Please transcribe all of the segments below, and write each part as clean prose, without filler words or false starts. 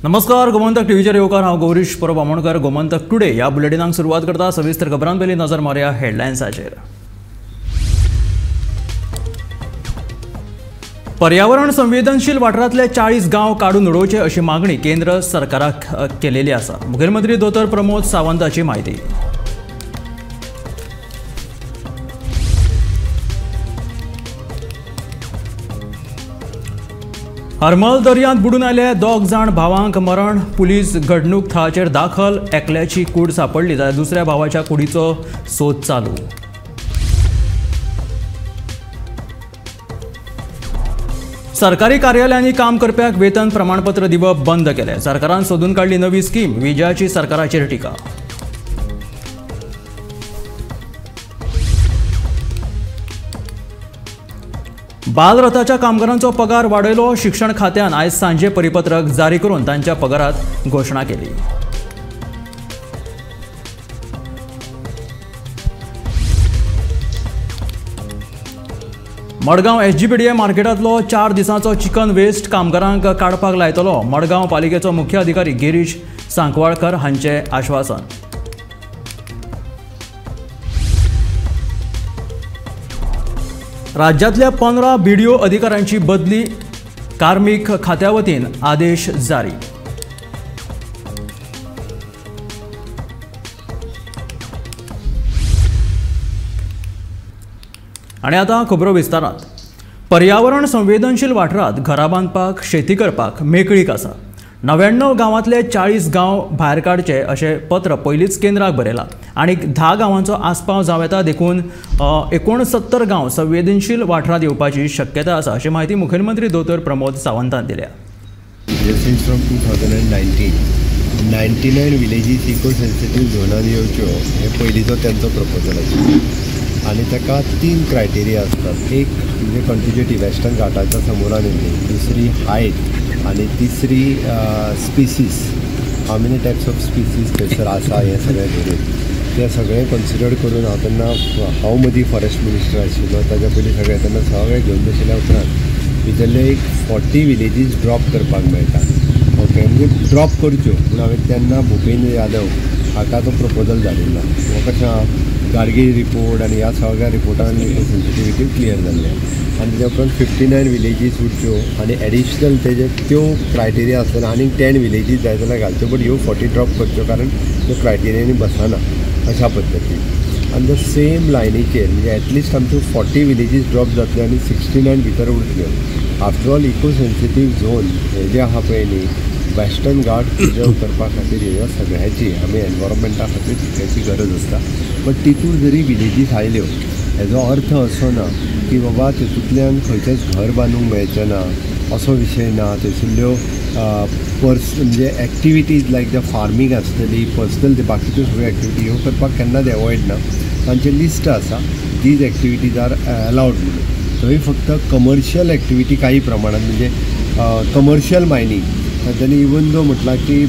नमस्कार, गोमंतक टीव्हीचेर येवकार हांव गौरीश परब आमोणकर. गोमंतक टुडे ह्या बुलेटिनाक सुरवात करता. सविस्तर खबरां पयलीं नजर मारया हेडलायन्साचेर. पर्यावरण संवेदनशील वाठारांतले 40 गांव काडून उडोवचे अशी मागणी केंद्र सरकाराक केलेली आसा. मुखेलमंत्री दोतोर प्रमोद सावंताची माहिती. हरमल दर्यांत बुडून आयले 2 जाण भावांक मरण. पुलीस घडणूक थळाचेर दाखल. एकल्याची कूड सापडली जाल्यार दुसऱ्या भावाच्या कुडीचो सोद चालू. सरकारी कार्यालयांनी काम करप्यांक वेतन प्रमाणपत्र दिवप बंद केले. सरकारान सोदून काडली नवी स्कीम. विजयाची सरकाराचेर टिका. बालरथाच्या कामगारांचो पगार वाडयलो. शिक्षण खात्यान आयज सांजे परिपत्रक जारी करून तांच्या पगारात घोषणा केली. मडगांव एसजीपीडीए मार्केटांतलो 4 दिसांचो चिकन वेस्ट कामगारांक काडपाक लायतलो. मडगांव पालिकेचो मुख्य अधिकारी गिरीश सांकवाळकर हांचे आश्वासन. राज्यातल्या 15 बीडीओ अधिकाऱ्यांची बदली. कार्मिक खात्या वतीन आदेश जारी. आणि आता खबरो विस्तारात. पर्यावरण संवेदनशील वाठारांत घरां बांदपाक शेती करपाक मेकळीक आसा. 99 गांवांतले 40 गांव भायर काडचे अशें पत्र पयलींच केंद्राक बरयलां. आनीक 10 गांवांचो आस्पाव जावं येता. देखून 69 गांव संवेदनशील वाठारांत येवपाची शक्यता आसा अशी माहिती मुखेलमंत्री दोतोर प्रमोद सावंतान दिल्या. फ्रॉम 2019 99 विलेजीस इको सेन्सिटीव झोनान येवच्यो हे पयलींचो तेंचो प्रपोजल आशिल्लो. आनी ताका 3 क्रायटेरिया आसतात. एक म्हणजे कॉन्टिग्युटी वेस्टर्न घाटाच्या समोरान येयल्ली, दुसरी हायट आनी तिसरी स्पिसीस. हाव मेनी टायप्स ऑफ स्पिसीस थंयसर आसा हें सगळें धरून तें सगळें कन्सिडर करून हांव तेन्ना हांव मदीं फॉरेस्ट मिनिस्टर आशिल्लो. ताच्या पयलीं सगळें तेन्ना सगळें घेवन बशिल्ल्या उपरांत भितरले एक 40 विलेजीस ड्रॉप करपाक मेळटा. ओके, म्हणजे ड्रॉप करच्यो. पूण हांवें तेन्ना भुपेंद्र यादव हाका तो प्रपोजल धाडिल्लो. हो कशें आहा, गाडगीळ रिपोर्ट आनी ह्या सगळ्या रिपोर्टान सेन्सिटिविटी क्लियर जाल्ली. आनी तेच्या उपरांत 59 विलेजीस उरच्यो आनी एडिशनल तेजे त्यो क्रायटेरिया आसतना आनीक 10 विलेजीस जाय जाल्यार घालच्यो. बट ह्यो 40 ड्रॉप करच्यो कारण त्यो क्रायटेरियांनी बसना अशा पद्दतीन. आनी द सेम लायनीचेर म्हणजे एटलिस्ट आमच्यो 40 विलेजीस ड्रॉप जातल्यो आनी 69 भितर उरतल्यो. After all eco sensitive zone हे जे आहा पळय न्ही, वेस्टर्न घाट प्रिजर्व करपा खातीर ह्या सगळ्याची आमी एनवायरमेंटा खातीर तितल्याची गरज आसता. बट तितून जरी विलेजीस आयल्यो हेजो अर्थ असो ना की बाबा तितूंतल्यान खंयचेंच घर बांदूंक मेळचें ना असो विशय ना. थंयसरल्यो म्हणजे एक्टिविटीज लायक द फार्मींग आसतली, पर्सनल बाकीच्यो सगळ्यो एक्टिविटी ह्यो करपाक केन्नाच एवॉयड ना. तांचें लिस्ट आसा, दीज एक्टिविटीज आर अलावड म्हणून. थंय फक्त कमर्शियल एक्टिविटी काही प्रमाणात म्हणजे कमर्शियल मायनींग त्यांनी इवन जो म्हटला की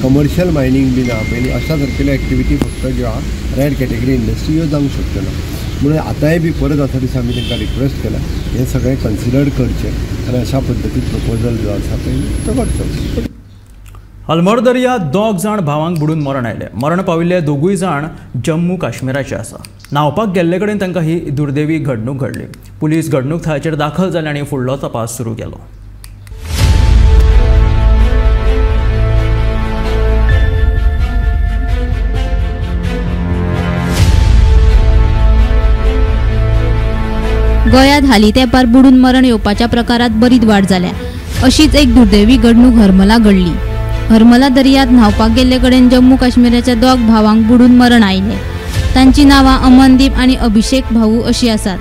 कमर्शियल मायनींग बी ना पयली अशा सारकेल्यो एक्टिविटी फक्त ज्यो आहा रेड कॅटेगरी इंडस्ट्री ह्यो जावंक शकच्यो ना. म्हणून आतांय बी परत आता दिसा आमी तांकां रिक्वेस्ट केला हें सगळें कन्सिडर करचें आनी अशा पद्दतीन प्रपोजल जो आसा पळय तो करचो. हलमर दर्यांत 2 जाण भावांक बुडून मरण आयले. मरण पाविल्ले दोगूय जाण जम्मू काश्मीराचे आसा. न्हावपाक गेल्ले कडेन तांकां ही दुर्दैवी घडणूक घडली. पुलीस घडणूक थळाचेर दाखल जाले आनी फुडलो तपास सुरू केलो. गोंयांत हालीं तेंपार बुडून मरण येवपाच्या प्रकारांत बरीच वाड जाल्या. अशीच एक दुर्दैवी घडणूक हरमला घडली. हरमला दर्यांत न्हावपाक गेल्ले कडेन जम्मू काश्मीराच्या 2 भावांक बुडून मरण आयलें. तांची नांवां अमनदीप आनी अभिषेक भाऊ अशीं आसात.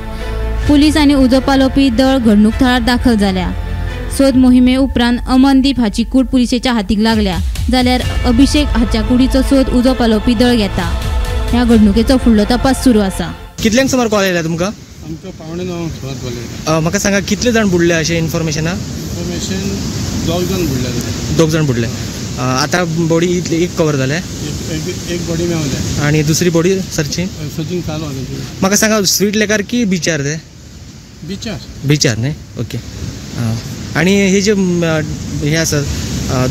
पुलीस आनी उजो पालोवपी दळ घडणूक थळार दाखल जाल्या. सोद मोहिमे उपरांत अमनदीप हाची कूड पुलिसेच्या हातीक लागल्या जाल्यार अभिषेक हाच्या कुडीचो सोद उजो पालोवपी दळ घेता. ह्या घडणुकेचो फुडलो तपास सुरू आसा. कितल्यांक सुमार कॉल आयला तुमकां? आमकां 9:15 सुमार कॉल आयला. म्हाका सांगा कितले जाण बुडले अशें इन्फॉर्मेशन 2 जाण बुडले. 2 जाण बुडले. आता बॉडी एक कवर जाले. एक बॉडी मेवले आणि दुसरी बॉडी सर्चिंग चालू आसा. म्हाका सांगा स्वीट लेकार की बिचार ते? बिचार. बिचार न्ही. ओके. आणि हे जे हे आसा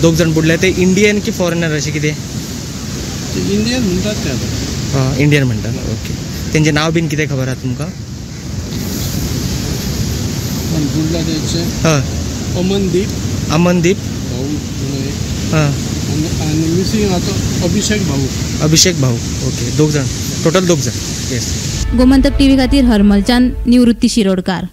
दोग जाण बुडले ते इंडियन की फॉरेनर अशें कितें? ते इंडियन म्हणटात ते आतां. इंडियन म्हणटा. ओके. तेंचें नांव बीन कितें खबर आसा तुमकां? बुडला तेचे हय. अमनदीप अमनदीप भाऊ म्हणून एक. हां. आनी मिसींग आतां अभिषेक भाऊ. ओके. दोग जाण टोटल दोग जाण. येस. गोमंतक टीव्ही खातीर हरमलच्यान निवृत्ती शिरोडकार.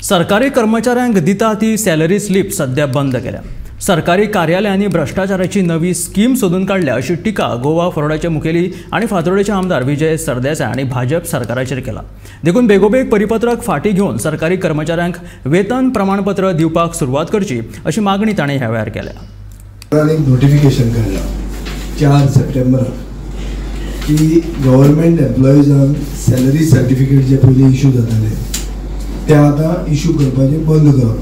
सरकारी कर्मचाऱ्यांक दिता ती सॅलरी स्लीप सध्या बंद केल्या. सरकारी कार्यालयांनी भ्रष्टाचाराची नवी स्कीम सोदून काडल्या अशी टिका गोवा फॉरवर्डाचे मुखेली आणि फातोर्डेचे आमदार विजय सरदेसाय आणि भाजप सरकाराचेर केला. देखून बेगोबेग परिपत्रक फाटी घेवन सरकारी कर्मचाऱ्यांक वेतन प्रमाणपत्र दिवपाक सुरवात करची अशी मागणी ताणें ह्या वेळार केल्या. एक नोटिफिकेशन काडला 4 सप्टेंबर की गव्हर्मेंट एम्प्लॉईजांक सॅलरी सर्टिफिकेट जे पयलीं इश्यू जाताले ते आतां इश्यू करपाचे बंद करप.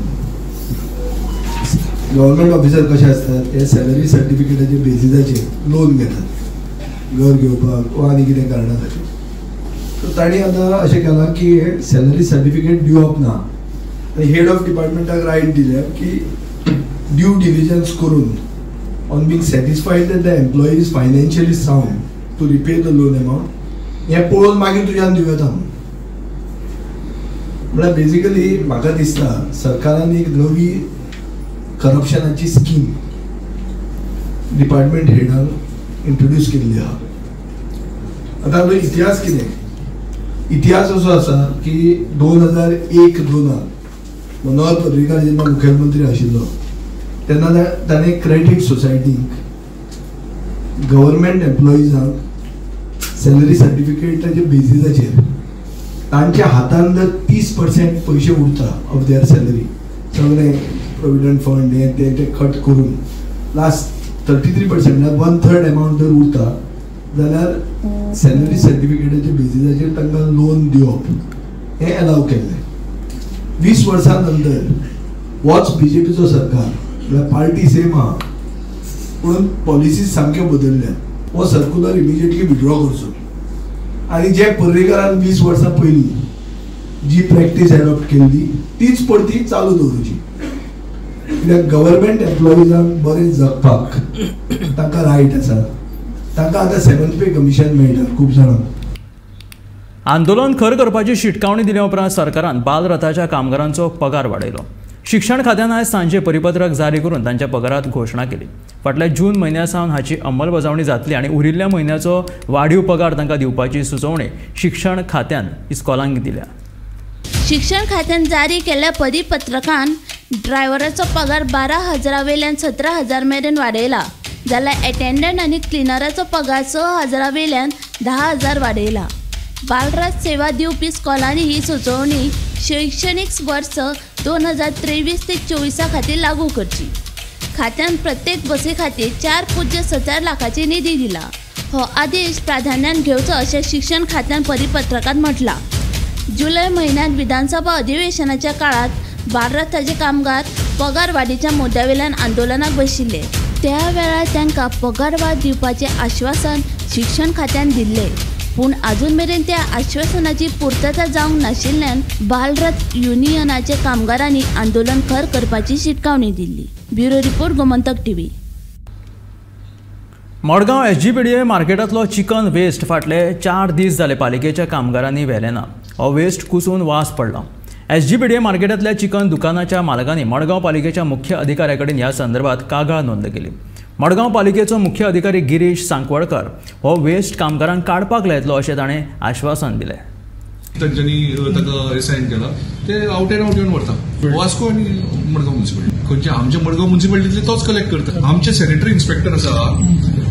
गव्हर्मेंट ऑफिसर कशे असतात ते सॅलरी सर्टिफिकेटाच्या बेसिसाचेर लोन घेतात घर घेवपाक वा आनी कितें कारणां खातीर. सो तांणी आतां अशें केलां की सॅलरी सर्टिफिकेट दिवप ना. हेड ऑफ डिपार्टमेंटाक रायट दिल्या की ड्यू डिलिजन्स करून on being satisfied that the employee is financially sound to repay the loan amount हें पळोवन मागीर तुज्यान दिवं येता. म्हळ्यार बेजिकली म्हाका दिसता सरकारान एक नवी करप्शनाची स्कीम डिपार्टमेंट हेडान इंट्रोड्यूस केल्ली आहा. आतां हाचो इतिहास कितें? इतिहास असो आसा की 2001-02 मनोहर पर्रीकार जेन्ना मुखेलमंत्री आशिल्लो तेन्ना ताणें क्रेडीट सोसायटीक गव्हर्मेंट एम्प्लॉईजांक सॅलरी सर्टिफिकेटाच्या बेसिसाचेर तांच्या हातान जर 30% पयशे उरता ऑफ देअर सॅलरी सगळें प्रोविडंट फंड हे ते कट करून लास्ट 33% 1/3 अमावंट जर उरता जाल्यार सॅलरी सर्टिफिकेटाच्या बेसिसाचेर तांकां लोन दिवप हें अलाव केल्लें. 20 वर्सां नंतर होच BJPचो सरकार म्हळ्यार पार्टी सेम आहा पूण पॉलिसीज सामक्यो बदलल्या. हो सर्क्युलर इमिजिएटली विड्रॉ करचो आनी जे पर्रीकारान 20 वर्सां पयलीं जी प्रॅक्टीस एडॉप्ट केल्ली तीच परती चालू दवरची. कित्याक गव्हर्मेंट एम्प्लॉईजांक बरें जगपाक तांकां रायट आसा. तांकां आतां 7th पे कमिशन मेळटा खूब जाणांक. आंदोलन खर करपाची शिटकावणी दिल्या उपरांत सरकारान बालरथाच्या कामगारांचो पगार वाडयलो. शिक्षण खात्यान आयज सांजे परिपत्रक जारी करून तांच्या पगारात घोशणा केली. फाटल्या जून म्हयन्या सावन हाची अंमलबजावणी जातली आनी उरिल्ल्या म्हयन्याचो वाडीव पगार तांकां दिवपाची सुचोवणी शिक्षण खात्यान इस्कॉलांक दिल्या. शिक्षण खात्यान जारी केल्ल्या परिपत्रकान ड्रायव्हराचो पगार 12,000 वेल्यान 17,000 मेरेन वाडयला जाल्यार एटेंडंट आनी क्लिनराचो पगार 6,000 वेल्यान 10,000 वाडयला. बालरथ सेवा दिवपी स्कॉलांनी ही सुचोवणी शैक्षणिक वर्स 2023 ते 24 खातीर लागू करची. खात्यान प्रत्येक बसी खातीर 4.4 लाखाची निधी दिला. हो आदेश प्राधान्यान घेवचो अशें शिक्षण खात्यान परिपत्रकांत म्हटलां. जुलय म्हयन्यांत विधानसभा अधिवेशनाच्या काळात बालरथाचे कामगार पगार वाडीच्या मुद्द्यावेल्यान आंदोलनाक बशिल्ले. त्या वेळार तांकां पगार वाड दिवपाचें आश्वासन शिक्षण खात्यान दिल्लें पूण अजून मेरेन त्या आश्वासनाची पूर्तता जावंक नाशिल्ल्यान बालरथ युनियनाच्या कामगारांनी आंदोलन खर करपाची शिटकावणी Delhi. Bureau report Gomantak TV. Madgaon SGPDA मार्केटांतलो चिकन वेस्ट फाटले 4 दीस जाले पालिकेच्या कामगारांनी व्हेले ना. हो वेस्ट कुसून वास पडला. SGPDA मार्केटांतल्या चिकन दुकानाच्या मालकांनी मडगांव पालिकेच्या मुख्य अधिकाऱ्याकडेन ह्या संदर्भात कागाळ नोंद केली. मडगांव पालिकेचो मुख्य अधिकारी गिरीश सांकवळकर हो वेस्ट कामगारांक काडपाक लायतलो अशें ताणें आश्वासन दिलें. तांच्यांनी ताका रिसायन केला ते आउट एंड आउट येवन व्हरता वास्को आनी मडगांव म्युन्सिपालिटी. खंयचे आमचे मडगांव म्युन्सिपालिटीतले तोच कलेक्ट करता. आमचे सॅनिटरी इन्स्पेक्टर आसा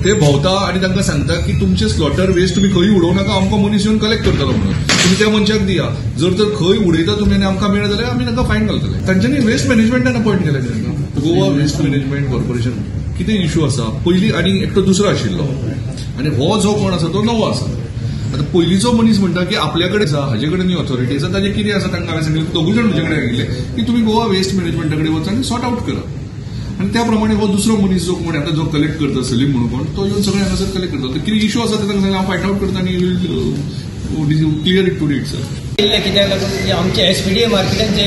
ते भोंवता आनी तांकां सांगता की तुमचे स्लॉटर वेस्ट तुमी खंय उडोवं नाका आमकां मनीस येवन कलेक्ट करतलो म्हणून तुमी त्या मनशाक दिया. जर तर खंय उडयता तुमी आनी आमकां मेळ्ळें जाल्यार आमी तांकां फायन घालतले. तांच्यांनी वेस्ट मॅनेजमेंटान अपॉयंट केलें. गोवा वेस्ट मॅनेजमेंट कॉर्पोरेशन कितें इश्यू आसा पयलीं आनी एकटो दुसरो आशिल्लो आनी हो जो कोण आसा तो नवो आसा. आतां पयलींचो मनीस म्हणटा की आपल्या कडेन आसा हाजे कडेन न्ही ऑथॉरिटी आसा ताजें कितें आसा तांकां हांवें सांगिल्लें दोगूय जाण म्हजे कडेन आयिल्ले की तुमी गोवा वेस्ट मॅनेजमेंटा कडेन वचा आनी सॉर्ट आउट करा. आनी त्या प्रमाणे हो दुसरो मनीस जो कोण आतां जो कलेक्ट करता सलीम म्हणून कोण तो येवन सगळें हांगासर कलेक्ट करता. कितें इश्यू आसा ते तांकां सांगलें हांव फायंड आउट करता आनी clear it to it sir. कित्याक लागून आमच्या SPDA मार्केटान जे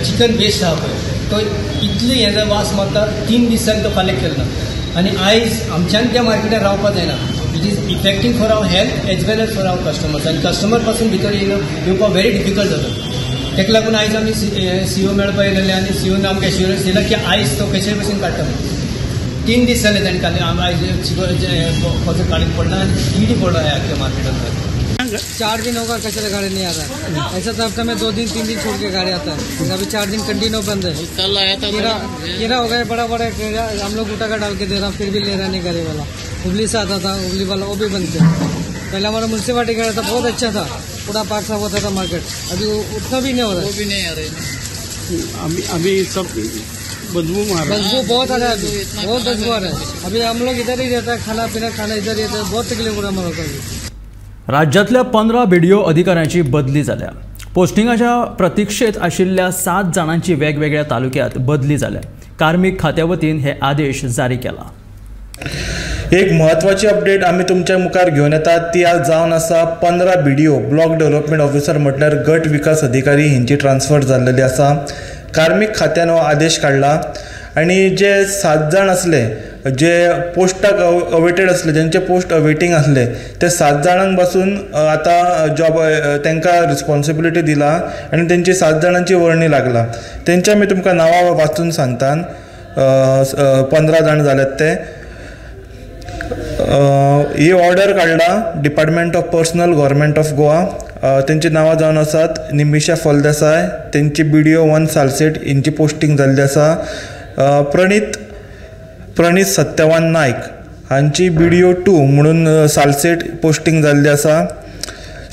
चिकन वेस्ट आहा पळय तो इतली हें जर वास मारता 3 दीस जाले तो कलेक्ट केलो आनी आयज आमच्यान त्या मार्केटार रावपाक जायना. It is affecting for our health as well as for our customers आनी कस्टमर पासून भितर येवपाक व्हेरी डिफिकल्ट जाता. तेका लागून आयज आमी सीओ मेळपाक येयलेले आनी सीओन आमकां एश्युरन्स दिला की आयज तो कशे भशेन काडटा. 3 दीस जाले तांणी आयज कसो काडून पडना आनी इडी पडलो ह्या आख्या मार्केटान. 4 दिन होगा कचरा गाड़ी नहीं आ रहा है. ऐसा तो हफ्ते में 2 दिन 3 दिन छोड़ के गाड़ी आता है. अभी 4 दिन कंटिन्यू बंद है. कल आया था कीड़ा हो गया बड़ा बड़ा कीड़ा. हम लोग उठा कर डाल के दे रहा फिर भी ले रहा नहीं गाड़ी वाला. हुबली से आता था हुबली वाला वो भी बंद थे. पहले हमारा म्यूनसिपालिटी गाड़ी था बहुत अच्छा था. पूरा पार्क साफ होता था मार्केट. अभी उतना भी नहीं हो रहा है. वो भी नहीं आ रहे अभी सब बदबू बहुत आ रहा है. बहुत बदबू आ रहा है. अभी हम लोग इधर ही रहता है. खाना इधर ही रहता है. बहुत तकलीफ हो रहा है हमारा. राज्यातल्या 15 BDO अधिकाऱ्यांची बदली जाल्या. पोस्टिंगाच्या प्रतीक्षेत आशिल्ल्या 7 जाणांची वेगवेगळ्या तालुक्यात बदली जाल्या. कार्मिक खात्या वतीन हे आदेश जारी केला. एक महत्वाची अपडेट आम्ही तुमच्या मुखार घेऊन येतात ती आज जावन आसा 15 BDO ब्लॉक डेव्हलपमेंट ऑफिसर म्हटल्यार गट विकास अधिकारी हिंची ट्रान्सफर जाल्लेली आसा. कार्मिक खात्यान हो आदेश काढला आणि जे 7 जाण असले जे पोस्टाक अवेटेड असले ज्यांचे पोस्ट अवेटिंग असले ते 7 जाणांक पासून आता जॉब तांकां रिस्पॉन्सिबिलिटी दिला आणि त्यांची 7 जाणांची वर्णी लागला. त्यांच्या मी तुमकां नांवां वाचून सांगता. 15 जाण जाल्यात ते. ही ऑर्डर काढला department of personal government of Goa. त्यांची नांवां जावन आसात निमिशा फलदेसाय. त्यांची BDO 1 सालसेट हिंची पोस्टिंग जाल्ली आसा. प्रणीत सत्यवान नायक हांची BDO 2 म्हणून सालसेट पोस्टिंग जाल्ली आसा.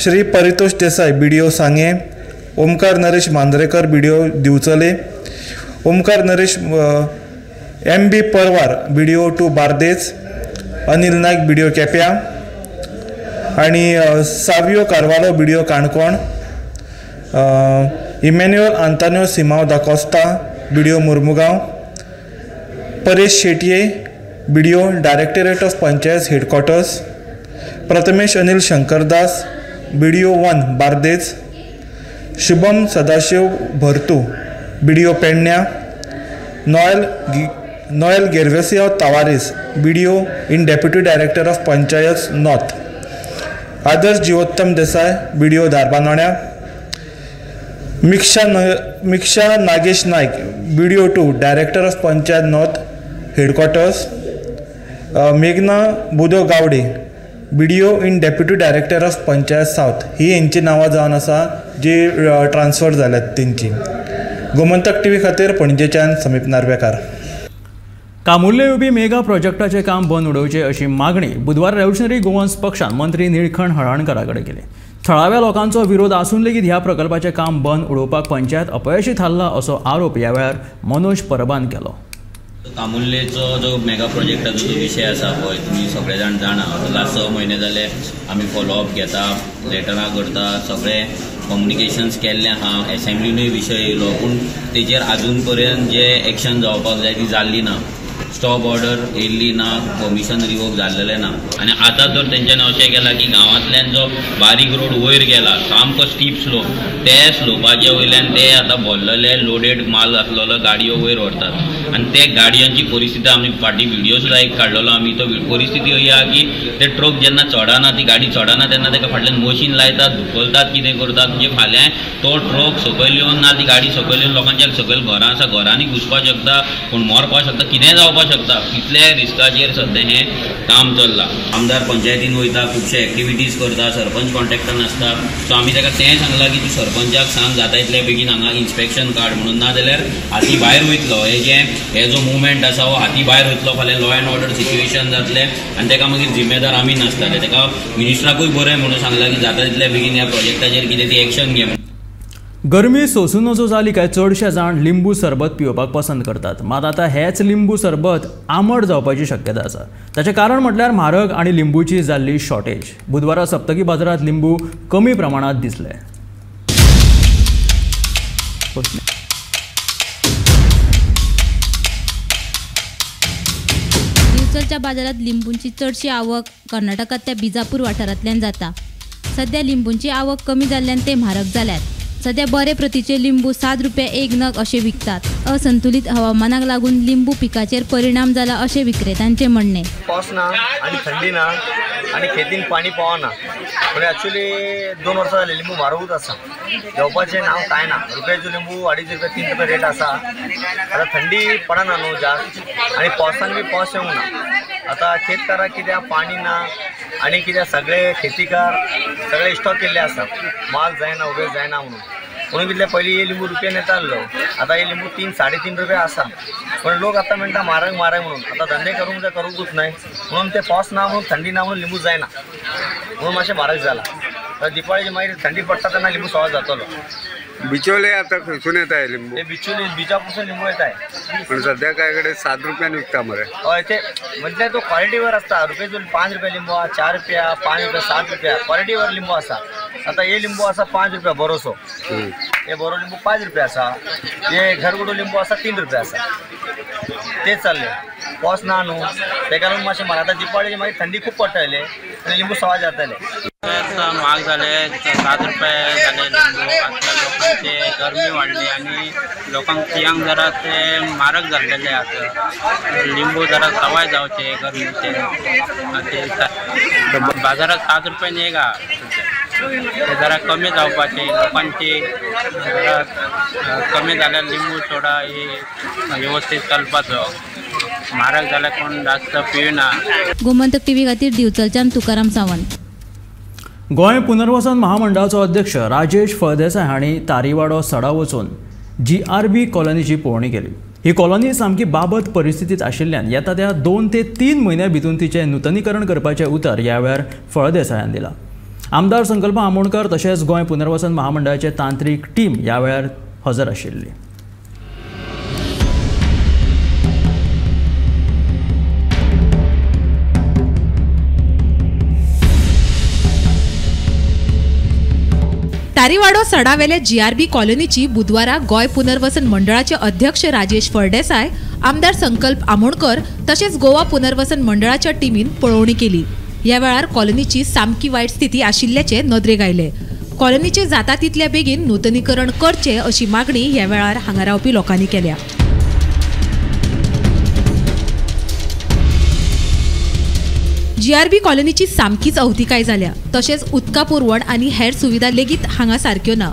श्री परितोष देसाय BDO सांगे. ओमकार नरेश मांद्रेकर BDO दिवचले. ओमकार नरेश MB परवार BDO 2 बार्देज. अनिल नायक BDO केप्यां आणि Savio Carvalho BDO Canacona. Emmanuel Antonio Simao DaCosta BDO Mormugao. Paresh Shetye BDO directorate of panchayat headquarters. Prathamesh Anil Shankardas BDO 1 Bardez. Shubham Sadashiv Bhartu BDO पेडण्या. Noel Gervasia Tavares BDO in deputy director of panchayat north. Adarsh Jivottam Desai BDO धारबांदोड्या. Miksha Nagesh Naik BDO 2 director of panchayat north headquarters. मेघना Budho Gawade BDO in deputy director of panchayat south. ही यांची नांवां जावन आसा जी ट्रान्सफर जाल्यात तेंची. गोमंतक TV खातीर पणजेच्यान समीप नार्वेकार. कामुर्ले येवपी मेगा प्रोजेक्टाचे काम बंद उडोवचे अशी मागणी बुधवार रेव्होल्युशनरी गोवन्स पक्षान मंत्री निळकंठ हळर्णकारा कडेन केली. थळाव्या लोकांचो विरोध आसून लेगीत ह्या प्रकल्पाचे काम बंद उडोवपाक पंचायत अपयशी थारला असो आरोप ह्या वेळार मनोज परबान केलो. कामुर्लेचो जो मेगा प्रोजेक्टाचो जो विशय आसा पळय तुमी सगळे जाण जाणा. लास्ट 6 म्हयने जाले आमी फॉलोअप घेता लेटरां करता सगळे कम्युनिकेशन्स केल्ले आहा. एसेंब्लीनूय विशय येयलो पूण तेजेर आजून पर्यंत जे एक्शन जावपाक जाय ती जाल्ली ना. स्टॉप ऑर्डर येयल्ली ना. परमिशन रिवोक जाल्लेलें ना. आनी आतां तर तेंच्यांनी अशें केलां की गांवांतल्यान जो बारीक रोड वयर गेला सामको स्टीप स्लोप ते स्लोपाचे वयल्यान ते आतां भरलेले लोडेड माल आसलेलो गाडयो वयर व्हरतात आनी ते गाडयांची परिस्थिती आमी फाटीं व्हिडिओ सुद्दां एक काडलेलो आमी. तो परिस्थिती अशी आहा की ते ट्रक जेन्ना चडना ती गाडी चडना तेन्ना ताका फाटल्यान मशीन लायतात धुकलतात कितें करतात म्हणजे फाल्यां तो ट्रक सकयल येवन ना ती गाडी सकयल येवन लोकांच्या सकयल घरां आसा घरांनी घुसपाक शकता कोण मरपाक शकता कितेंय जावपाक शकता. कितले रिस्काचेर सद्या हें काम चल्लां. आमदार पंचायतीन वयता खुबशे एक्टिविटीज करता सरपंच कॉन्टेक्टान आसता. सो आमी ताका तें सांगलां की तूं सरपंचाक सांग जाता तितले बेगीन हांगा इन्स्पेक्शन काड म्हणून ना जाल्यार हाती भायर वयतलो. हे जो मुवमेंट आसा हो हाती भायर वयतलो. फाल्यां लॉ एंड ऑर्डर सिच्युएशन जातलें आनी ताका मागीर जिम्मेदार आमी नासताले. ताका मिनिस्टराकूय बरें म्हणून सांगलां की जाता तितले बेगीन ह्या प्रोजेक्टाचेर कितें ती एक्शन घे. गरमी सोंसून नजो जाली काय चडशे जाण लिंबू सरबत पिवपाक पसंत करतात. मात आतां हेच लिंबू सरबत आंबट जावपाची शक्यता आसा. ताचें कारण म्हटल्यार म्हारग आनी लिंबूची जाल्ली शॉर्टेज. बुधवारा सप्तकी बाजारात लिंबू कमी प्रमाणात दिसले. दिवचलच्या बाजारात लिंबूंची चडशी आवक कर्नाटकांतल्या बिजापूर वाठारांतल्यान जाता. सध्या लिंबूंची आवक कमी जाल्ल्यान ते म्हारग जाल्यात. सध्या बरे प्रतीचे लिंबू 7 रुपये एक नग असे विकतात। असंतुलित हवामानाक लागून लिंबू पिकाचेर परिणाम जाला असे विक्रेत्यांचे म्हणणे। पावस ना आणि थंडी ना आणि खेतीन पाणी पावना पण ॲक्च्युली 2 वर्सां जाली लिंबू म्हारगूच आसा। घेवपाचें नांव कांय ना। रुपयाचो लिंबू 2.5 रुपये 3 रुपये रेट आसा। आता थंडी पडना न्हू जास्त आणि पावसान बी पावस येवंक ना। आता शेतकाराक कित्याक पाणी ना आणि कित्याक सगळे खेतीकार सगळे स्टॉक केल्ले आसात, माल जायना उबे जायना म्हणून कितले पयलीं हे लिंबू रुपयान येतालो, आता हे लिंबू 3-3.5 रुपये आसा। पण लोक आता म्हणटा म्हारग म्हणून आता धंदे करूंक जाय करूंकूच नाही म्हणून ते पावस ना म्हणून थंडी ना म्हणून लिंबू जायना म्हणून मातशें म्हारग जाला। तर दिपाळीची मागीर थंडी पडटा तेन्ना लिंबू सवाय जातलो। बिचोले आता खंयसून येता हे लिंबू? हे बिचोले बिचा पासून लिंबू येत आहे पण सध्या काय कडे 7 रुपयान विकता मरे। हय ते म्हणजे तो क्वालिटीवर असता। रुपयाचो 5 रुपये लिंबू 4 रुपया 5 रुपया 7 रुपया क्वालिटीवर लिंबू आसा। आता हे लिंबू आसा 5 रुपया बरोसो, हे बरो लिंबू 5 रुपया आसा, हे घरगुडो लिंबू आसा 3 रुपया आसा। तेच चालले पावस ना न्हू ते कारण मातशें म्हारग। आता दिपाळीची मागीर थंडी खूप पडटले आणि लिंबू सवाय जातले। महाग झाले 7 रुपये झाले लिंबू। आता लोकांचे गरमी वाढली आणि लोकांक पियांक जरा ते म्हारग झालेले आता। लिंबू जरा सवाय जावचे गरमीचे बाजारात 7 रुपयाने एक ते जरा कमी जावपाचे लोकांची जरा कमी जाल्यार लिंबू सोडा हे व्यवस्थित चलपाचो। म्हारग जाल्यार कोण जास्त पिवना। गोमंतक टीव्ही खातीर दिवचलच्यान तुकाराम सावंत। गोंय पुनर्वसन महामंडळाचो अध्यक्ष राजेश फळदेसाय हांणी तारीवाडो सडा वचून GRB कॉलनीची पळोवणी केली। ही कॉलनी सामकी बाबत परिस्थितीत आशिल्ल्यान येता त्या 2 ते 3 म्हयन्या भितून तिचे नूतनीकरण करपाचें उतर ह्या वेळार फळदेसायान दिलां। आमदार संकल्प आमोणकर तशेंच गोंय पुनर्वसन महामंडळाचे तांत्रीक टीम ह्या वेळार हजर आशिल्ली। तारीवाडो सडावेले GRB कॉलनीची बुधवारा गोय पुनर्वसन मंडळाचे अध्यक्ष राजेश फळदेसाय, आमदार संकल्प आमोणकर तसेच गोवा पुनर्वसन मंडळाच्या टीमीन पळोवणी केली। या वेळार कॉलनीची सामकी वाईट स्थिती आशिल्ल्याचे नदरेक आयले। कॉलनीचे जाता तितल्या बेगीन नूतनीकरण करचे अशी मागणी ह्या वेळार हांगा रावपी लोकांनी केल्या। GRB कॉलनीची सामकीच अवतिकाय जाल्या, तशेंच उदका पुरवण आनी हेर सुविधा लेगीत हांगा सारक्यो ना।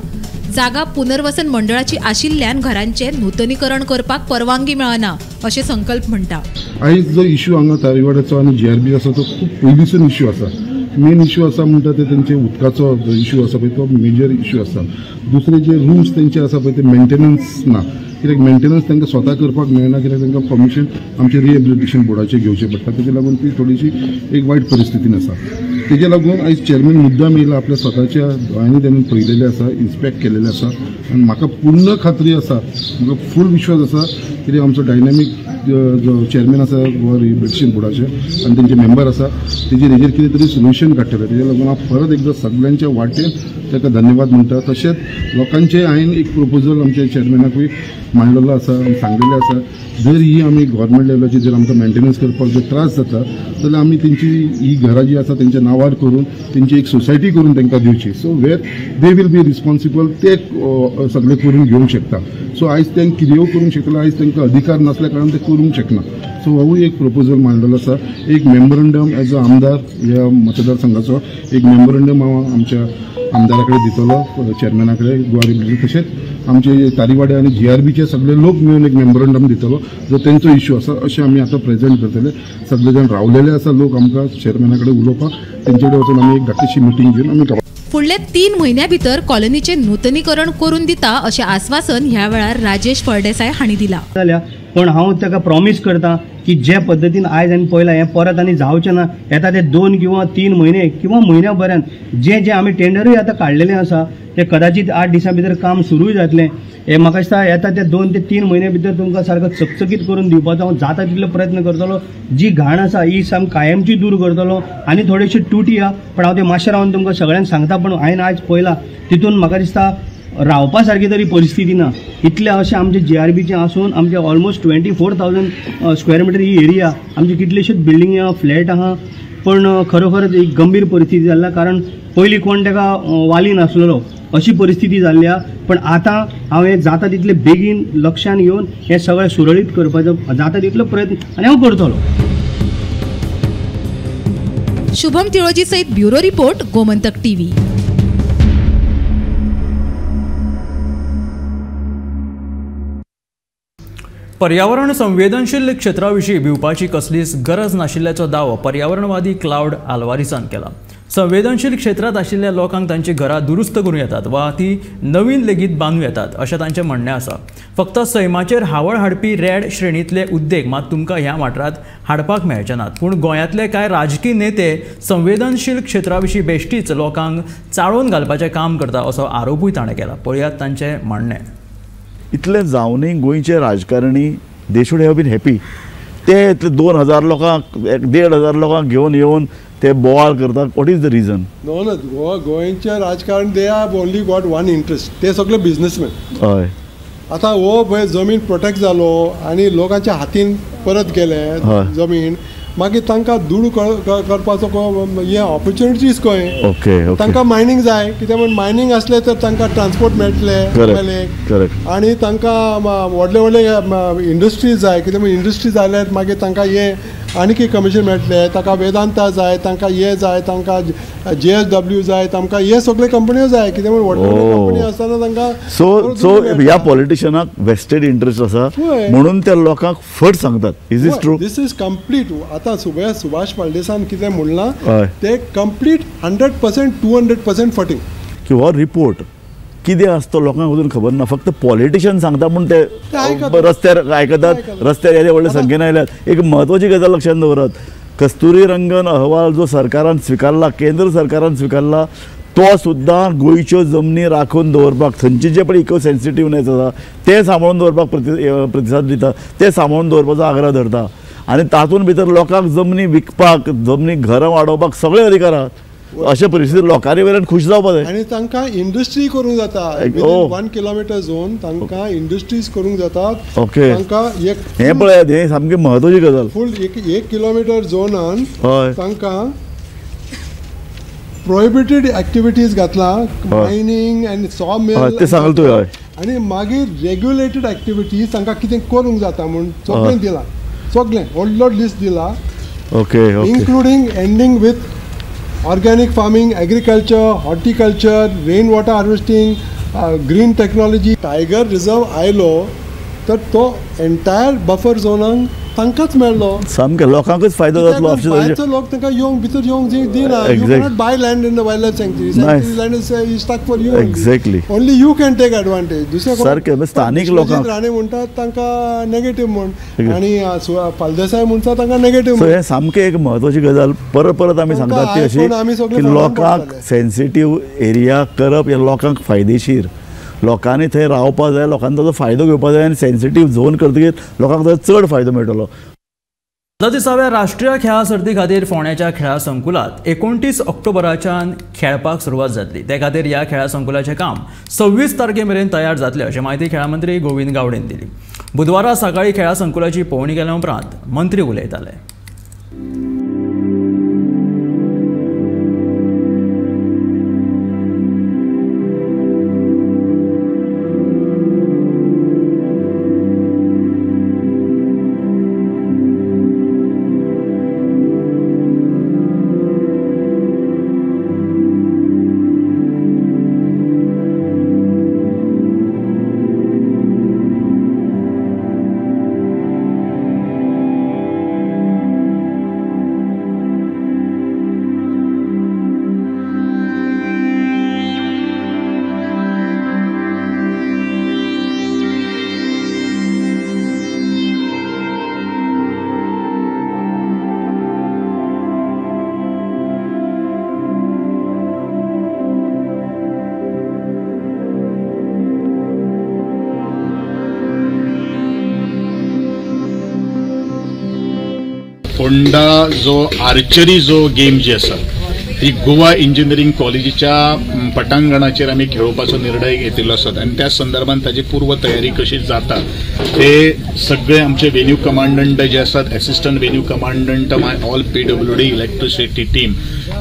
जागा पुनर्वसन मंडळाची आशिल्ल्यान घरांचे नूतनीकरण करपाक परवानगी मेळना अशें संकल्प म्हणटा। आयज जो इश्यू हांगा तारीवाड्याचो आनी GRB आसा तो खूब पयलींसून इश्यू आसा। मेन इश्यू आसा म्हणटा ते तेंचे उदकाचो जो इश्यू आसा पळय तो मेजर इश्यू आसा। दुसरे जे रूम्स तेंचे आसा पळय ते मेंटेनन्स ना, कित्याक मेंटेनन्स तांकां स्वता करपाक मेळना, कित्याक तांकां परमिशन आमचे रिहेबिलिटेशन बोर्डाचे घेवचें पडटा। तेजे लागून ती थोडीशी एक वायट परिस्थितीन आसा। तेजे लागून आयज चेअरमॅन मुद्दाम येयला, आपल्या स्वताच्या दोळ्यांनी त्यांनी पळयलेलें आसा, इन्स्पेक्ट केलेलें आसा आनी म्हाका पूर्ण खात्री आसा, म्हाका फूल विश्वास आसा कित्याक आमचो डायनॅमीक जो चेअरमॅन आसा गोवा रिहेबिलिटेशन बोर्डाचे आनी तेंचे मेंबर आसा तेजेर कितें तरी सोल्युशन काडटले। तेजे लागून हांव परत एकदां सगळ्यांच्या वाटेन ताका धन्यवाद म्हणटा। तशेंच लोकांचे हांवें एक प्रपोजल आमच्या चेअरमॅनाकूय मांडलेलो आसा आनी सांगलेलें आसा, जर ही आमी गव्हर्मेंट लेवलाचेर जर आमकां मेंटेनन्स करपाक जर त्रास जाता जाल्यार आमी तेंची ही घरां जी आसा तेंच्या नांवार करून तेंची एक सोसायटी करून तांकां दिवची। So where they will be responsible, ते सगळे करून घेवंक शकता। सो आयज तांकां कितेंय करूंक शकना, आयज तांकां अधिकार नासल्या कारणान ते करूंक शकना। सो हांवूय एक प्रपोजल मांडलेलो आसा, एक मेमोरंडम एज अ आमदार ह्या मतदारसंघाचो एक मेमोरंडम हांव आमच्या आमदारा कडेन दितलो, चेअरमॅना कडेन गोवा रिहेबिलिटेशन, तशेंच आमचे तारीवाडे आनी GRBचे सगळे लोक मेळून एक मेमोरंडम दितलो जो तेंचो इश्यू आसा अशें आमी आतां प्रेजेंट करतले। सगळे जाण रावलेले आसा लोक आमकां चेअरमॅना कडेन उलोवपाक, तेंचे कडेन वचून आमी एक धाकटीशी मिटींग घेवन आमी फुडले 3 म्हयन्या भितर कॉलनीचे नूतनीकरण करून दिता अशें आश्वासन ह्या वेळार राजेश फळदेसाय हांणी दिलां। पण हांव ताका प्रॉमिस करता की जे पद्दतीन आयज आनी पयलां हें परत आनी जावचें ना। येता ते 2 किंवा 3 म्हयने किंवा म्हयन्याभरान जे आमी टेंडरूय आतां काडलेलें आसा ते कदाचित 8 दिसां भितर काम सुरूय जातलें। हे म्हाका दिसता येता ते 2 ते 3 म्हयने भितर तुमकां सारको चकचकीत करून दिवपाचो हांव जाता तितलो प्रयत्न करतलो। जी घाण आसा ही साम कायमची दूर करतलो आनी थोडीशी तुटी आहा पण हांव ते मातशें रावन तुमकां सगळ्यांक सांगता। पण हांवें आयज पळयलां तितून म्हाका दिसता रावपा सारकी तरी परिस्थिती ना। इतले अशें आमचे GRBचे आसून आमचे ऑलमोस्ट 24,000 स्क्वेअर मिटर ही एरिया, आमचे कितलेशेच बिल्डिंग आहा, फ्लॅट आहा, पण खरोखरच एक गंभीर परिस्थिती जाल्ला। कारण पयलीं कोण ताका वाली नासलेलो, अशी परिस्थिती जाल्ली आहा. पण आतां हांव हे जाता तितले बेगीन लक्षान घेवन हे सगळें सुरळीत करपाचो जाता तितलो प्रयत्न आनी हांव करतलो. शुभम तिळोजी सहित ब्युरो रिपोर्ट, गोमंतक टीव्ही. पर्यावरण संवेदनशील क्षेत्राविशीं भिवपाची कसलीच गरज नाशिल्ल्याचो दावो पर्यावरणवादी क्लाउड आल्वारिसान केला. संवेदनशील क्षेत्रांत आशिल्ल्या लोकांक तांची घरां दुरुस्त करूं येतात वा ती नवीन लेगीत बांदूं येतात अशें तांचें म्हणणें आसा. फक्त सैमाचेर हावळ हाडपी रेड श्रेणींतले उद्देग मात तुमकां ह्या वाठारांत हाडपाक मेळचे नात. पूण गोंयांतले कांय राजकीय नेते संवेदनशील क्षेत्रा विशीं बेश्टीच लोकांक चाळोवन घालपाचें काम करता असो आरोपूय ताणें केला. पळयात तांचें म्हणणें. इतले जावनय गोंयचे राजकारणी they should have been happy. ते 2000 लोकांक 1500 लोकांक घेवन येवन ते बोवाळ करतात. What is the reason? No गोंयचे राजकारण they are only got one interest. ते सगळे बिझनेसमॅन. हय. आतां हो पळय जमीन प्रोटेक्ट जालो आनी लोकांच्या हातीन परत गेले जमीन, मागीर तांकां दूड करपाचो हे ऑपॉर्च्युनिटीज खंय? ओके. तांकां मायनींग जाय, कित्याक म्हण मायनींग असलें तर तांकां ट्रान्सपोर्ट मेळटले आनी तांकां व्हडले व्हडले इंडस्ट्रीज जाय, कित्याक म्हण इंडस्ट्री जाल्यार मागीर तांकां हे आनीक कमिशन मेळटले. तांकां वेदांता जाय, तांकां हे जाय, तांकां JSW जाय, तांकां हे सगळे कंपन्यो जाय, कित्याक म्हण व्हडले व्हडले कंपनी आसतना तांकां सो ह्या पॉलिटिशनाक वेस्टेड इंट्रस्ट आसा म्हणून त्या लोकांक फट सांगतात. Is it true? This is complete. आतां सुभाष फळदेसान कितें म्हणलां ते कंप्लीट 100% 200% फटींग. की हो रिपोर्ट कितें आसता लोकांक अजून खबर ना. फक्त पॉलिटिशियन सांगता म्हणून ते रस्त्यार आयकतात, रस्त्यार येदे व्हडले संख्येन आयल्यात. एक म्हत्वाची गजाल लक्षात दवरात. कस्तुरीरंगन अहवाल जो सरकारान स्विकारला, केंद्र सरकारान स्विकारला, तो सुद्दां गोंयच्यो जमनी राखून दवरपाक थंयचे जे पळय इको सेन्सिटिव्हनेस आसा ते सांबाळून दवरपाक प्रतिसाद दिता, ते सांबाळून दवरपाचो आग्रह धरता. आनी तातूंत भितर लोकांक जमनी विकपाक, जमनी घरां वाडोवपाक सगळे अधिकार आहात. अशा परिस्थितीत लोकांनी वेल्यान खुश जावपाक जाय. आनी तांकां इंडस्ट्री करूंक जाता. 1 किलोमीटर झोन तांकां इंडस्ट्रीज करूंक जातात. ओके. तांकां हे पळयात, हे सामकी म्हत्वाची गजाल. फूल 1 किलोमीटर झोनान तांकां प्रोहिबिटेड एक्टिविटीज घातला, मायनींग आनी सॉ मिल ते सांगल तुवें. हय. आनी मागीर रेग्युलेटेड एक्टिविटीज तांकां कितें करूंक जाता म्हूण सगळें दिलां. सगळें व्हडलो लिस्ट दिला. Okay. Including ending with organic farming, agriculture, horticulture, rain water harvesting, green technology. Tiger reserve आयलो तर तो एंटायर बफर झोनाक तांकांच मेळ्ळो. सामकें लोकांकच फायदो जातलो. भायरचो लोक तांकां येवंक भितर येवंक दिना. You cannot buy land in the wild life sanctuary. Land is stuck for you. Exactly. Only you can take advantage. दुसऱ्या सारकें स्थानीक लोकांक राणे म्हणटात तांकां नेगेटीव म्हण आनी फळदेसाय म्हणटा तांकां नेगेटीव. सो हें सामकें एक म्हत्वाची गजाल. परत आमी सांगतात ती अशी की लोकांक सेन्सिटीव एरिया करप हे लोकांक फायदेशीर. लोकांनी थंय रावपा जाय, लोकांनी ताचो फायदो घेवपा जाय आनी सेन्सिटीव झोन करतकीर लोकांक ताचो चड फायदो मेळटलो. 37व्या राष्ट्रीय खेळा सर्ती खातीर फोंड्याच्या खेळा संकुलात 29 ऑक्टोबराच्यान खेळपाक सुरवात जातली. ते खातीर ह्या खेळा संकुलाचें काम 26 तारखे मेरेन तयार जातलें अशें माहिती खेळा मंत्री गोविंद गावडेन दिली. बुधवारा सकाळी खेळा संकुलाची पळोवणी केल्या उपरांत मंत्री उलयताले. फोंडा जो आर्चरी जो गेम जी आसा ती गोवा इंजिनियरींग कॉलेजीच्या पटांगणाचेर आमी खेळोवपाचो निर्णय घेतिल्लो आसा आनी त्या संदर्भात ताची पूर्व तयारी कशी जाता ते सगळे आमचे वेन्यू कमांडंट जे आसात, assistant venue commandant, my all PWD electricity team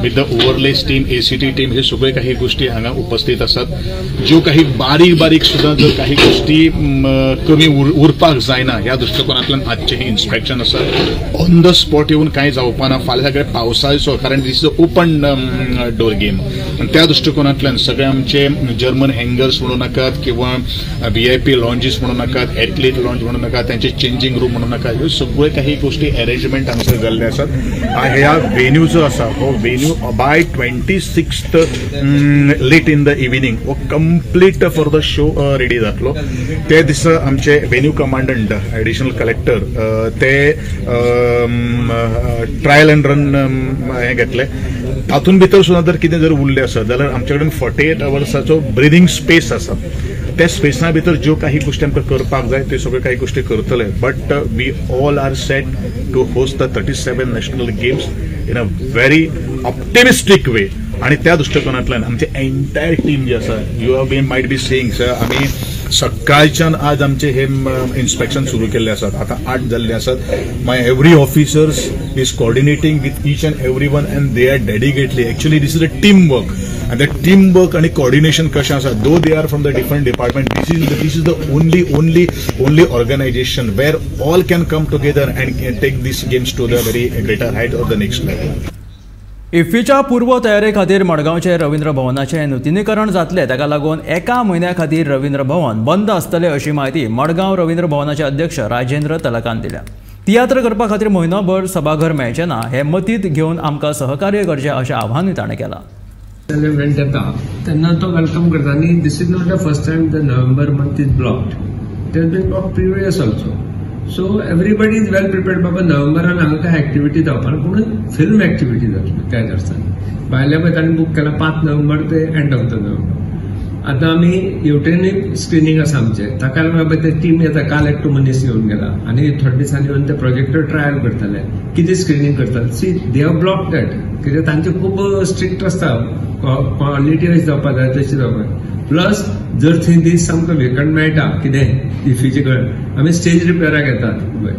with the overlays team, ACT team, हे सगळे काही गोष्टी हांगा उपस्थित आसात. ज्यो काही बारीक सुद्धा जर काही गोष्टी कमी उरपाक जायना ह्या दृष्टिकोनांतल्यान आजचे हे इन्स्पेक्शन आसा. ऑन द स्पॉट येवन कांय जावपाना, फाल्यां सगळे पावसाळ्याचो, कारण this is open door game. त्या दृष्टिकोनांतल्यान सगळे आमचे जर्मन हँगर्स म्हणू नाकात किंवा VIP लॉन्जीस म्हणू नाकात, एथलीट लॉन्ज म्हणू नाकात, त्यांचे चेंजिंग रूम म्हणू नाकात, ह्यो सगळे काही गोष्टी अरेंजमेंट हांगसर जाल्ले आसात. ह्या वेन्यू जो आसा हो venue by 26th late in the evening हो complete for the show ready जातलो. ते दिसा आमचे वेन्यू कमांडंट एडिशनल कलेक्टर ते ट्रायल एंड रन हे घेतले. तातूंत भितर सुद्दां जर कितें जर उरलें आसत जाल्यार आमचे कडेन 48 hours ब्रिदींग स्पेस आसा. त्या स्पेसा भितर ज्यो काही गोष्टी आमकां करपाक जाय त्यो सगळ्यो काही गोष्टी करतले. But we all are set to host the 37 national games in a very optimistic way. आणि त्या दृष्टिकोनांतल्यान आमचे एंटायर टीम जे आसा, you have been might be saying sir, आमी सकाळच्यान आज आमचे हे इन्स्पेक्शन सुरू केल्ले आसात. आता 8 जाल्ले आसात. My every officers is coordinating with each and every one and they are dedicatedly. Actually this is a team work and the teamwork and coordination कशें आसा, though they are from the different department, this is the only organization where all can come together and can take these games to the very greater height of the next level. इफ्फीच्या पूर्व तयारे खातीर मडगांवचे रवींद्र भवनाचे नूतनीकरण जातले, ताका लागून एका म्हयन्या खातीर रवींद्र भवन बंद आसतले अशी माहिती मडगांव रवींद्र भवनाचे अध्यक्ष राजेंद्र तलकान दिल्या. तियात्र करपा खातीर म्हयनोभर सभाघर मेळचें ना हें मतींत घेवन आमकां सहकार्य करचें अशें आव्हानूय ताणें केलां. इवेंट येता तेन्ना तो वेलकम करता आनी this is not the first time the November month is blocked. It has been blocked previous also. So everybody is well prepared. बाबा नोव्हेंबरान हांगा काय एक्टिविटी जावपाना, पूण फिल्म एक्टिविटी जातली त्या दिसांनी. भायल्या पळय ताणें बूक केला 5 नोव्हेंबर ते एंड ऑफ द नोव्हेंबर. आतां आमी हेवटेनूय स्क्रिनींग आसा आमचें, ताका लागून ते टीम येता. काल एकटो मनीस येवन गेला आनी थोडे दिसांनी येवन ते प्रोजेक्टर ट्रायल करतले कितें स्क्रिनींग करतात. See they have block that, कित्याक तांचे खूब स्ट्रिक्ट आसता, क्वॉलिटी अशी जावपाक जाय तशी जावपाक. प्लस जर थंय दीस सामको वेकंट मेळटा कितें इफ्फीचे कडेन, आमी स्टेज रिपेराक येतात पळय,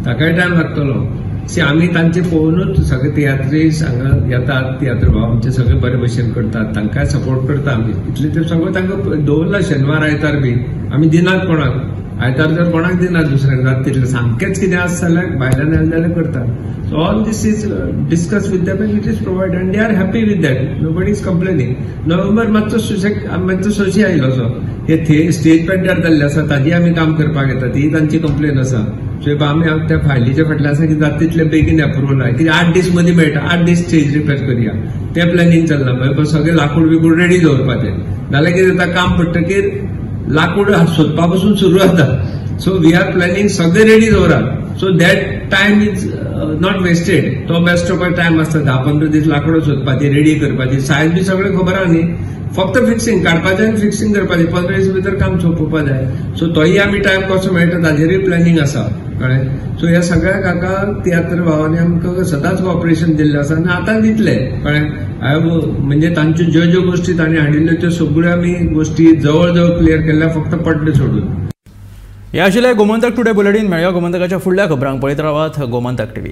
ताकाय टायम लागतलो. सी आमी तांचे पळोवनूच सगळे तियात्रीस हांगा येतात, तियात्र भाव आमचे सगळे बरे भशेन करतात, तांकांय सपोर्ट करता आमी. इतले ते सगळें तांकां दवरला शेनवार आयतार बी आमी दिनात कोणाक. आयतार जर कोणाक दिनात दुसऱ्याक जाता तितलें. सामकेंच कितें आसा जाल्यार भायल्यान येलें जाल्यार करतात. So all this is discuss with them and it is provide and they are happy with that. Nobody is complaining. November मातसो सोशी आयिल्लो हे स्टेज पेंटर जाल्ले आसा ताजी आमी काम करपाक येता, ती तांची कंप्लेन आसा. सो आमी त्या फायलीच्या फाटल्यान आसा की जाता तितले बेगीन अप्रुवल आय, कितें 8 दीस मदीं मेळटा, 8 दीस स्टेज रिपेर करया तें प्लॅनिंग चल्लां. सगळें लाकूड बिकूड रेडी दवरपाचें जाल्यार कितें जाता, काम पडटकीर लाकूड सोदपा पासून सुरू जाता. सो वी आर प्लॅनिंग सगळें रेडी दवरात. So that time is not wasted. तो बेस्ट ऑफ टायम आसता 10-15 दीस लाकूड सोदपाची, रेडी करपाची. सायज बी सगळें खबर आहा न्ही, फक्त फिक्सिंग काडपाचें आनी फिक्सिंग करपाचें. 15 दीस भितर काम सोंपोवपा जाय. सो तोय आमी टायम कसो मेळटा ताजेरूय प्लॅनिंग आसा कळ्ळें. सो ह्या सगळ्याक हाका तियात्र भावांनी आमकां सदांच कॉपरेशन दिल्लें आसा आनी आतां दितलें कळ्ळें. म्हणजे तांच्यो ज्यो ज्यो गोश्टी तांणी हाडिल्ल्यो त्यो सगळ्यो आमी गोश्टी जवळ जवळ क्लियर केल्या, फक्त पड्डे सोडून. हे आशिल्लें गोमंतक टुडे बुलेटीन. मेळया गोमंतकाच्या फुडल्या खबरांक. पळयत रावात गोमंतक TV.